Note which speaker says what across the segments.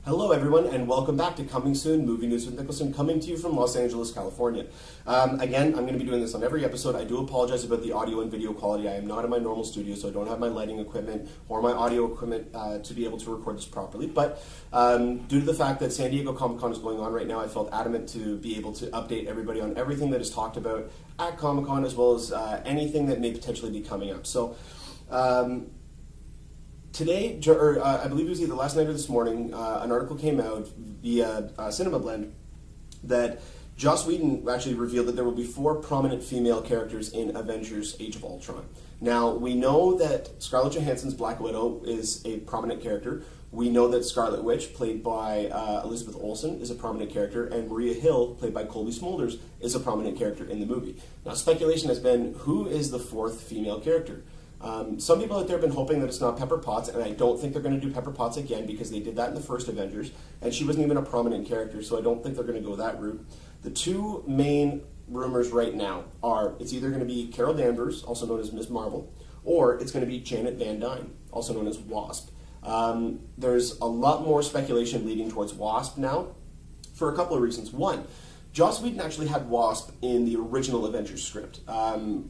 Speaker 1: Hello, everyone, and welcome back to Coming Soon Movie News with Niklsun, coming to you from Los Angeles, California. Again, I'm going to be doing this on every episode. I do apologize about the audio and video quality. I am not in my normal studio, so I don't have my lighting equipment or my audio equipment to be able to record this properly. But due to the fact that San Diego Comic-Con is going on right now, I felt adamant to be able to update everybody on everything that is talked about at Comic-Con, as well as anything that may potentially be coming up. So, today, I believe it was either last night or this morning, an article came out via Cinema Blend that Joss Whedon actually revealed that there will be 4 prominent female characters in Avengers Age of Ultron. Now, we know that Scarlett Johansson's Black Widow is a prominent character. We know that Scarlet Witch, played by Elizabeth Olsen, is a prominent character, and Maria Hill, played by Colby Smulders, is a prominent character in the movie. Now, speculation has been, who is the 4th female character? Some people out there have been hoping that it's not Pepper Potts, and I don't think they're going to do Pepper Potts again because they did that in the first Avengers, and she wasn't even a prominent character, so I don't think they're going to go that route. The 2 main rumors right now are it's either going to be Carol Danvers, also known as Ms. Marvel, or it's going to be Janet Van Dyne, also known as Wasp. There's a lot more speculation leading towards Wasp now for a couple of reasons. One, Joss Whedon actually had Wasp in the original Avengers script.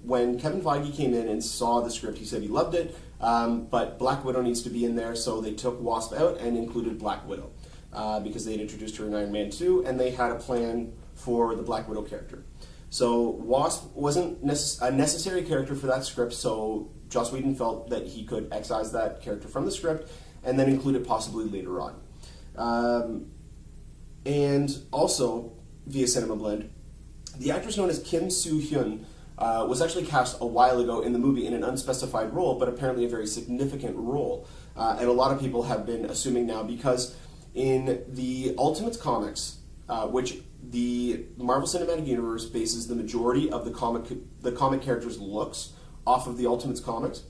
Speaker 1: When Kevin Feige came in and saw the script, he said he loved it, but Black Widow needs to be in there, so they took Wasp out and included Black Widow because they had introduced her in Iron Man 2, and they had a plan for the Black Widow character. So Wasp wasn't a necessary character for that script, so Joss Whedon felt that he could excise that character from the script and then include it possibly later on. And also, via Cinema Blend, the actress known as Kim Soo-hyun was actually cast a while ago in the movie in an unspecified role, but apparently a very significant role. And a lot of people have been assuming now because in the Ultimates comics, which the Marvel Cinematic Universe bases the majority of the comic characters' looks off of the Ultimates comics,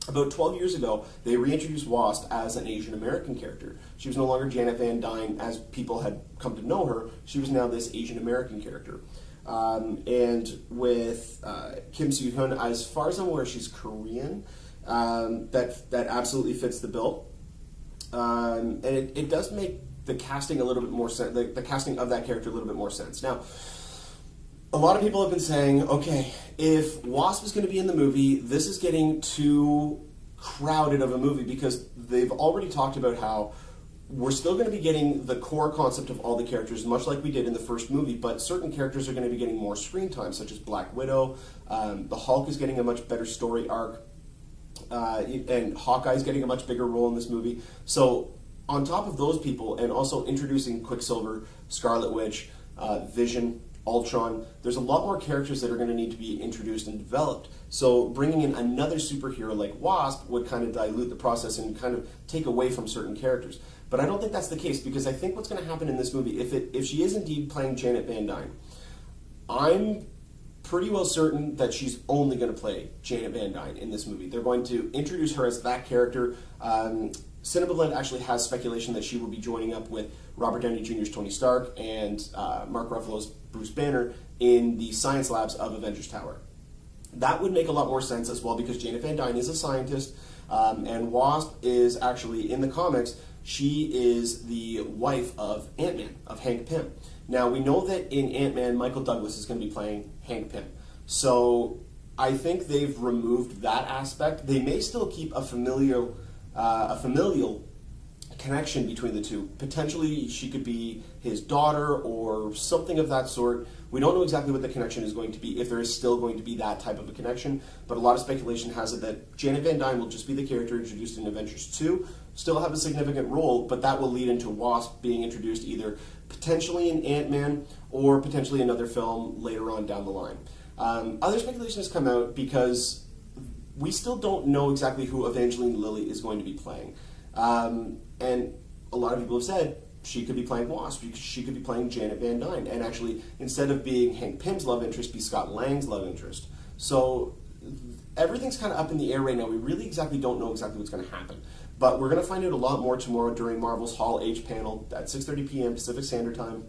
Speaker 1: about 12 years ago, they reintroduced Wasp as an Asian American character. She was no longer Janet Van Dyne as people had come to know her. She was now this Asian American character. And with Kim Soo-hyun, as far as I'm aware, she's Korean. That absolutely fits the bill. And it does make the casting a little bit more sense, the casting of that character a little bit more sense. Now, a lot of people have been saying, okay, if Wasp is going to be in the movie, this is getting too crowded of a movie because they've already talked about how we're still going to be getting the core concept of all the characters, much like we did in the first movie, but certain characters are going to be getting more screen time, such as Black Widow. The Hulk is getting a much better story arc, and Hawkeye's getting a much bigger role in this movie. So on top of those people, and also introducing Quicksilver, Scarlet Witch, Vision, Ultron, there's a lot more characters that are going to need to be introduced and developed. So bringing in another superhero like Wasp would kind of dilute the process and kind of take away from certain characters. But I don't think that's the case because I think what's going to happen in this movie, if she is indeed playing Janet Van Dyne, I'm pretty well certain that she's only going to play Janet Van Dyne in this movie. They're going to introduce her as that character. Cinema Blend actually has speculation that she will be joining up with Robert Downey Jr.'s Tony Stark and Mark Ruffalo's Bruce Banner in the science labs of Avengers Tower. That would make a lot more sense as well because Janet Van Dyne is a scientist, and Wasp is actually, in the comics, she is the wife of Ant-Man, of Hank Pym. Now, we know that in Ant-Man, Michael Douglas is going to be playing Hank Pym. So I think they've removed that aspect. They may still keep a familial connection between the two. Potentially, she could be his daughter or something of that sort. We don't know exactly what the connection is going to be, if there is still going to be that type of a connection, but a lot of speculation has it that Janet Van Dyne will just be the character introduced in Avengers 2, still have a significant role, but that will lead into Wasp being introduced either potentially in Ant-Man or potentially another film later on down the line. Other speculation has come out because we still don't know exactly who Evangeline Lilly is going to be playing. And a lot of people have said she could be playing Wasp, she could be playing Janet Van Dyne, and actually, instead of being Hank Pym's love interest, be Scott Lang's love interest. So everything's kind of up in the air right now. We really exactly don't know exactly what's going to happen. But we're going to find out a lot more tomorrow during Marvel's Hall H panel at 6:30 p.m. Pacific Standard Time,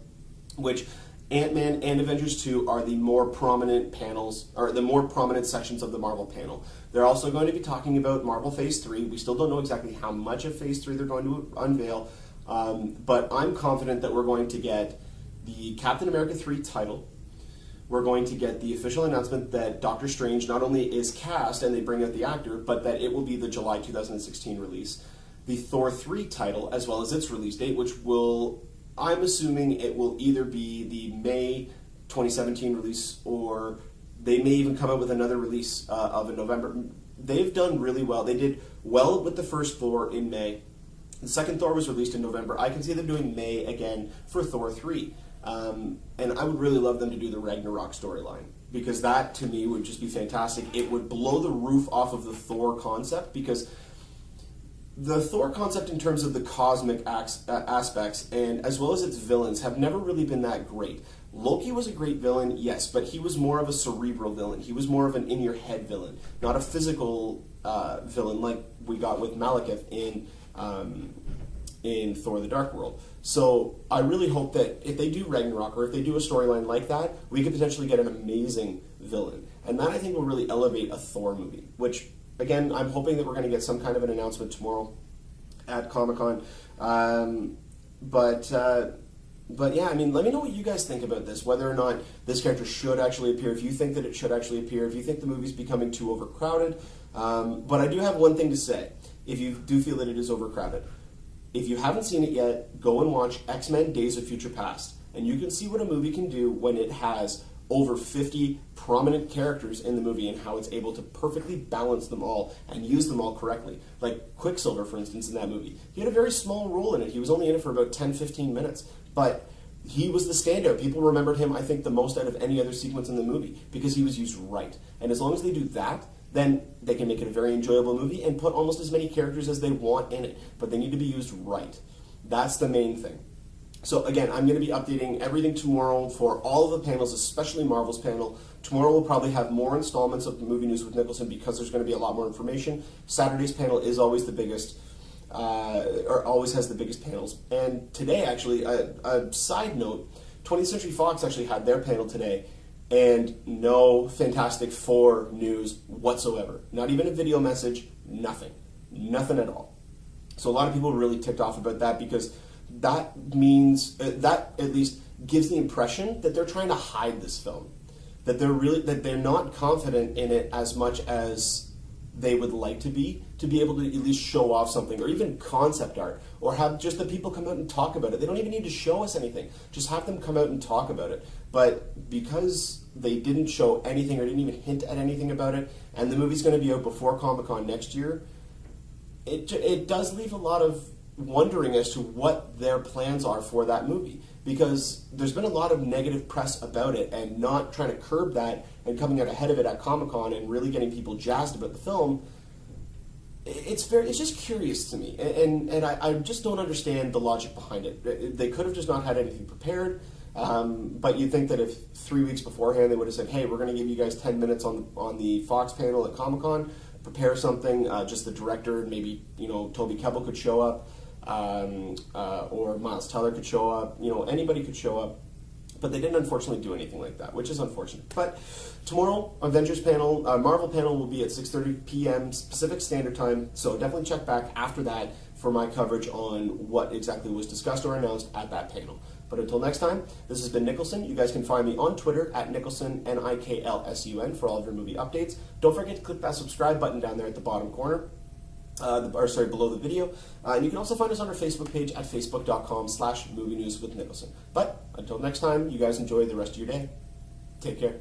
Speaker 1: which Ant-Man and Avengers 2 are the more prominent panels, or the more prominent sections of the Marvel panel. They're also going to be talking about Marvel Phase 3. We still don't know exactly how much of Phase 3 they're going to unveil. But I'm confident that we're going to get the Captain America 3 title. We're going to get the official announcement that Doctor Strange not only is cast and they bring out the actor, but that it will be the July 2016 release. The Thor 3 title, as well as its release date, which will, I'm assuming it will either be the May 2017 release, or they may even come out with another release of in November. They've done really well. They did well with the first Thor in May. The second Thor was released in November. I can see them doing May again for Thor 3. And I would really love them to do the Ragnarok storyline, because that, to me, would just be fantastic. It would blow the roof off of the Thor concept, because the Thor concept in terms of the cosmic aspects, and as well as its villains, have never really been that great. Loki was a great villain, yes, but he was more of a cerebral villain. He was more of an in-your-head villain, not a physical villain like we got with Malekith in Thor the Dark World. So I really hope that if they do Ragnarok, or if they do a storyline like that, we could potentially get an amazing villain. And that, I think, will really elevate a Thor movie, which, again, I'm hoping that we're going to get some kind of an announcement tomorrow at Comic-Con. But yeah, I mean, let me know what you guys think about this, whether or not this character should actually appear, if you think that it should actually appear, if you think the movie's becoming too overcrowded. But I do have one thing to say, if you do feel that it is overcrowded. If you haven't seen it yet, go and watch X-Men Days of Future Past, and you can see what a movie can do when it has over 50 prominent characters in the movie and how it's able to perfectly balance them all and use them all correctly. Like Quicksilver, for instance, in that movie. He had a very small role in it. He was only in it for about 10-15 minutes, but he was the standout. People remembered him, I think, the most out of any other sequence in the movie, because he was used right. And as long as they do that, then they can make it a very enjoyable movie and put almost as many characters as they want in it. But they need to be used right. That's the main thing. So again, I'm going to be updating everything tomorrow for all of the panels, especially Marvel's panel. Tomorrow we'll probably have more installments of Movie News with Niklsun, because there's going to be a lot more information. Saturday's panel is always the biggest, or always has the biggest panels. And today, actually, a side note, 20th Century Fox actually had their panel today, and no Fantastic Four news whatsoever. Not even a video message, nothing. Nothing at all. So a lot of people were really ticked off about that, because that means, that at least gives the impression that they're trying to hide this film. That they're not confident in it as much as they would like to be able to at least show off something, or even concept art, or have just the people come out and talk about it. They don't even need to show us anything. Just have them come out and talk about it. But because they didn't show anything, or didn't even hint at anything about it, and the movie's going to be out before Comic-Con next year, it does leave a lot of wondering as to what their plans are for that movie. Because there's been a lot of negative press about it, and not trying to curb that and coming out ahead of it at Comic-Con and really getting people jazzed about the film. It's just curious to me, and I just don't understand the logic behind it. They could have just not had anything prepared, but you'd think that if 3 weeks beforehand they would have said, hey, we're going to give you guys 10 minutes on the Fox panel at Comic-Con, prepare something, just the director, maybe, Toby Kebbell could show up, or Miles Teller could show up, anybody could show up. But they didn't, unfortunately, do anything like that, which is unfortunate. But tomorrow, Avengers panel, Marvel panel will be at 6:30 p.m. Pacific Standard Time, so definitely check back after that for my coverage on what exactly was discussed or announced at that panel. But until next time, this has been Niklsun. You guys can find me on Twitter at Niklsun, Niklsun, for all of your movie updates. Don't forget to click that subscribe button down there at the bottom corner. Below the video. And you can also find us on our Facebook page at facebook.com/movie news with Niklsun. But until next time, you guys enjoy the rest of your day. Take care.